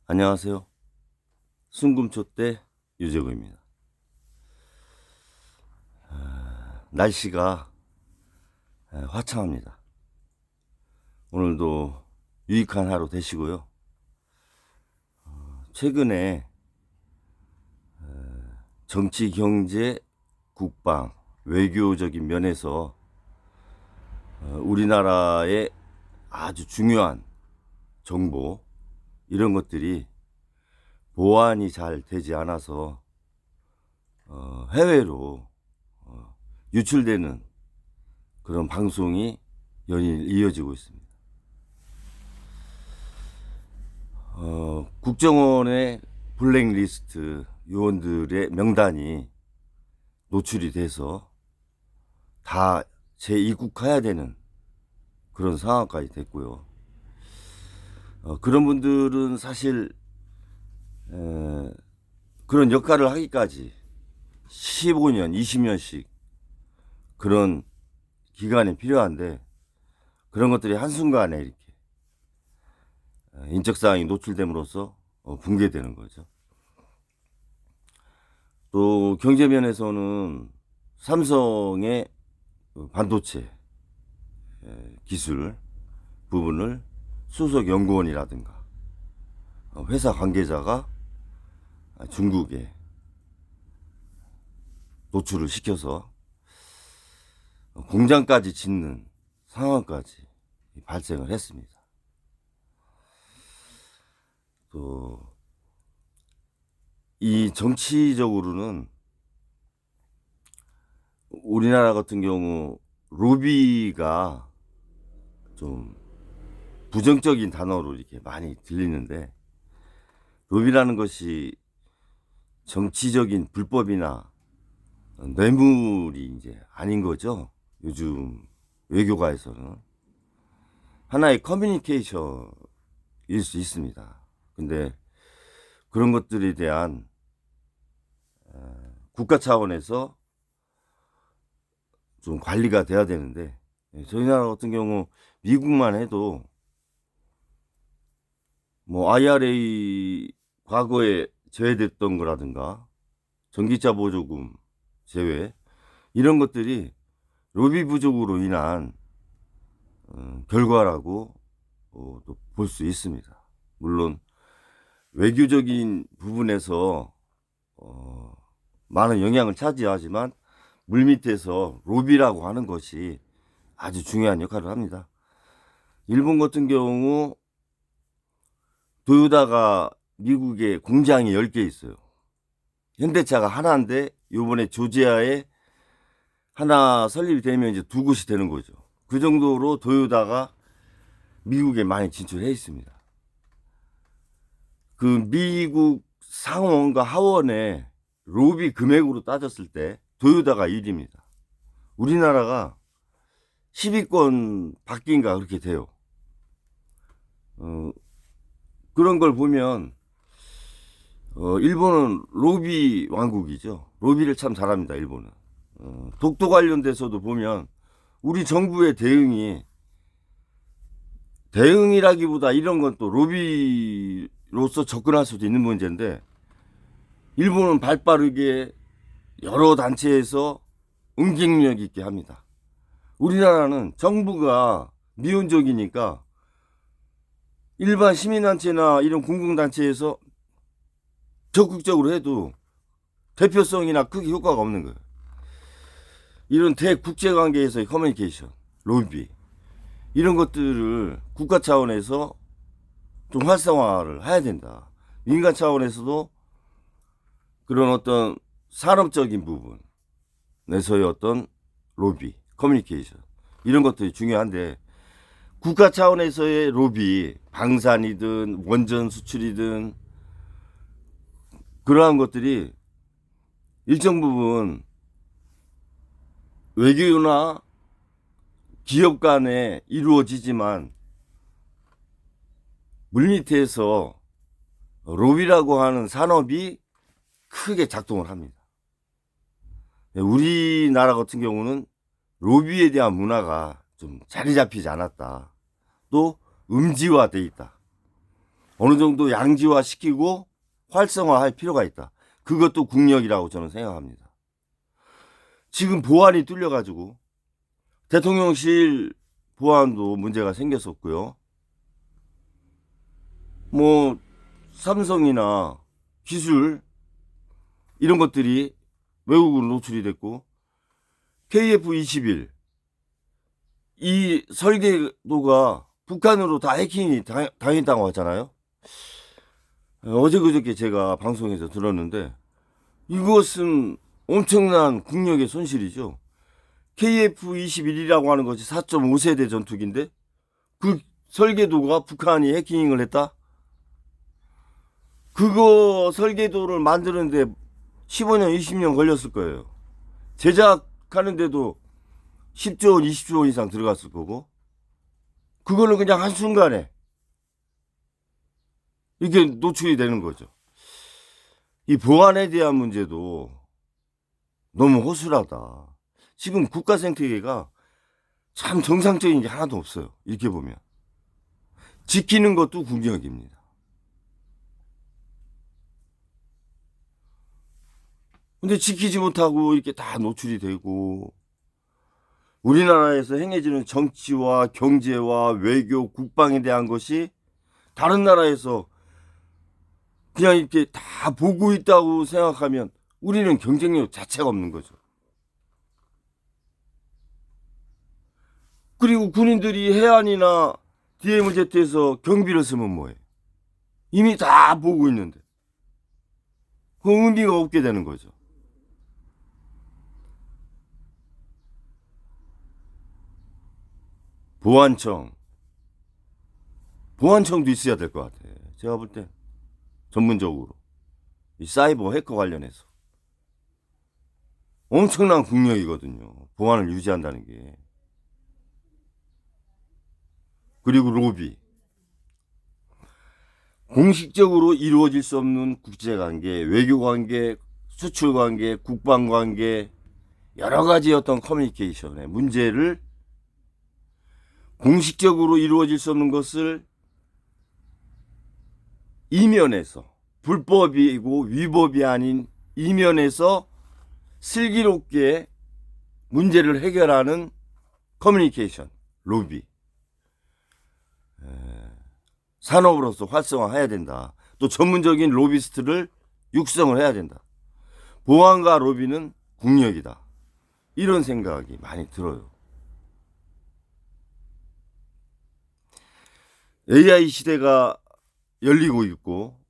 안녕하세요. 순금초대 유재구입니다. 날씨가 화창합니다. 오늘도 유익한 하루 되시고요. 최근에 정치, 경제, 국방, 외교적인 면에서 우리나라의 아주 중요한 정보, 이런 것들이 보완이 잘 되지 않아서 해외로 유출되는 그런 방송이 연일 이어지고 있습니다. 국정원의 블랙리스트 요원들의 명단이 노출이 돼서 다 재입국해야 되는 그런 상황까지 됐고요. 그런 분들은 사실 그런 역할을 하기까지 15년, 20년씩 그런 기간이 필요한데, 그런 것들이 한순간에 이렇게 인적사항이 노출됨으로써 붕괴되는 거죠. 또 경제면에서는 삼성의 반도체 기술 부분을 수석 연구원이라든가 회사 관계자가 중국에 노출을 시켜서 공장까지 짓는 상황까지 발생을 했습니다. 또 이 정치적으로는 우리나라 같은 경우 로비가 좀 부정적인 단어로 이렇게 많이 들리는데, 로비라는 것이 정치적인 불법이나 뇌물이 이제 아닌 거죠. 요즘 외교가에서는 하나의 커뮤니케이션일 수 있습니다. 근데 그런 것들에 대한 국가 차원에서 좀 관리가 돼야 되는데, 저희 나라 같은 경우 미국만 해도 뭐 IRA 과거에 제외됐던 거라든가 전기차 보조금 제외, 이런 것들이 로비 부족으로 인한 결과라고 또 볼 수 있습니다. 물론 외교적인 부분에서 많은 영향을 차지하지만 물밑에서 로비라고 하는 것이 아주 중요한 역할을 합니다. 일본 같은 경우 도요타가 미국에 공장이 10개 있어요. 현대차가 하나인데 요번에 조지아에 하나 설립이 되면 이제 두 곳이 되는 거죠. 그 정도로 도요타가 미국에 많이 진출해 있습니다. 그 미국 상원과 하원의 로비 금액으로 따졌을 때 도요타가 1위입니다. 우리나라가 10위권 밖인가 그렇게 돼요. 그런 걸 보면 일본은 로비 왕국이죠. 로비를 참 잘합니다, 일본은. 독도 관련돼서도 보면 우리 정부의 대응이라기보다 이런 건 또 로비로서 접근할 수도 있는 문제인데, 일본은 발빠르게 여러 단체에서 응징력 있게 합니다. 우리나라는 정부가 미온적이니까 일반 시민단체나 이런 공공단체에서 적극적으로 해도 대표성이나 크게 효과가 없는 거예요. 이런 대국제관계에서의 커뮤니케이션, 로비, 이런 것들을 국가 차원에서 좀 활성화를 해야 된다. 민간 차원에서도 그런 어떤 산업적인 부분에서의 어떤 로비, 커뮤니케이션, 이런 것들이 중요한데, 국가 차원에서의 로비, 방산이든 원전 수출이든 그러한 것들이 일정 부분 외교나 기업 간에 이루어지지만 물밑에서 로비라고 하는 산업이 크게 작동을 합니다. 우리나라 같은 경우는 로비에 대한 문화가 좀 자리 잡히지 않았다. 또 음지화돼 있다. 어느 정도 양지화 시키고 활성화할 필요가 있다. 그것도 국력이라고 저는 생각합니다. 지금 보안이 뚫려가지고 대통령실 보안도 문제가 생겼었고요. 뭐 삼성이나 기술 이런 것들이 외국으로 노출이 됐고 KF-21 이 설계도가 북한으로 다 해킹이 당했다고 하잖아요. 어제 그저께 제가 방송에서 들었는데 이것은 엄청난 국력의 손실이죠. KF-21이라고 하는 것이 4.5세대 전투기인데 그 설계도가 북한이 해킹을 했다? 그거 설계도를 만드는데 15년, 20년 걸렸을 거예요. 제작하는데도 10조 원, 20조 원 이상 들어갔을 거고 그거는 그냥 한순간에 이게 노출이 되는 거죠. 이 보안에 대한 문제도 너무 허술하다. 지금 국가 생태계가 참 정상적인 게 하나도 없어요. 이렇게 보면. 지키는 것도 국력입니다. 근데 지키지 못하고 이렇게 다 노출이 되고 우리나라에서 행해지는 정치와 경제와 외교, 국방에 대한 것이 다른 나라에서 그냥 이렇게 다 보고 있다고 생각하면 우리는 경쟁력 자체가 없는 거죠. 그리고 군인들이 해안이나 DMZ에서 경비를 쓰면 뭐해? 이미 다 보고 있는데 그 의미가 없게 되는 거죠. 보안청도 있어야 될 것 같아. 제가 볼 때 전문적으로 이 사이버 해커 관련해서 엄청난 국력이거든요. 보안을 유지한다는 게. 그리고 로비. 공식적으로 이루어질 수 없는 국제관계, 외교관계, 수출관계, 국방관계 여러 가지 어떤 커뮤니케이션의 문제를 공식적으로 이루어질 수 없는 것을 이면에서 불법이고 위법이 아닌 이면에서 슬기롭게 문제를 해결하는 커뮤니케이션, 로비. 산업으로서 활성화해야 된다. 또 전문적인 로비스트를 육성을 해야 된다. 보안과 로비는 국력이다. 이런 생각이 많이 들어요. AI 시대가 열리고 있고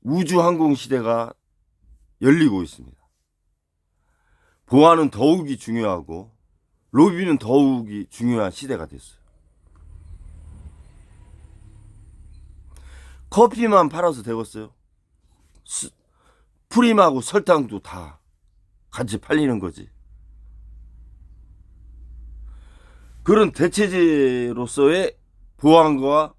우주항공 시대가 열리고 있습니다. 보안은 더욱이 중요하고 로비는 더욱이 중요한 시대가 됐어요. 커피만 팔아서 되겠어요? 프림하고 설탕도 다 같이 팔리는 거지. 그런 대체제로서의 보안과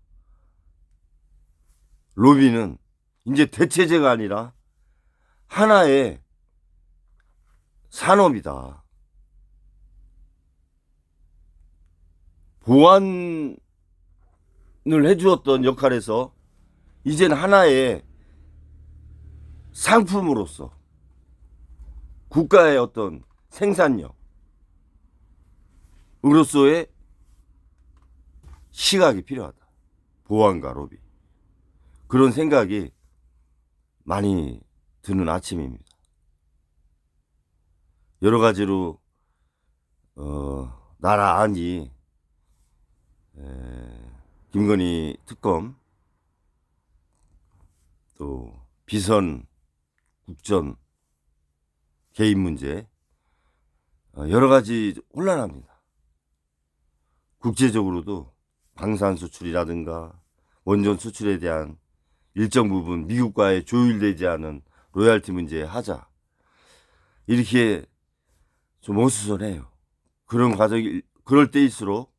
로비는 이제 대체제가 아니라 하나의 산업이다. 보안을 해주었던 역할에서 이제는 하나의 상품으로서 국가의 어떤 생산력으로서의 시각이 필요하다. 보안과 로비. 그런 생각이 많이 드는 아침입니다. 여러 가지로 나라 안이 김건희 특검 또 비선 국전 개입 문제 여러 가지 혼란합니다. 국제적으로도 방산 수출이라든가 원전 수출에 대한 일정 부분 미국과의 조율되지 않은 로열티 문제의 하자 이렇게 좀 어수선해요. 그런 과정이 그럴 때일수록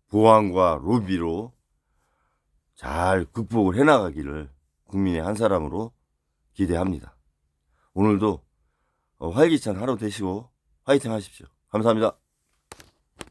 보안과 로비로 잘 극복을 해나가기를 국민의 한 사람으로 기대합니다. 오늘도 활기찬 하루 되시고 화이팅 하십시오. 감사합니다.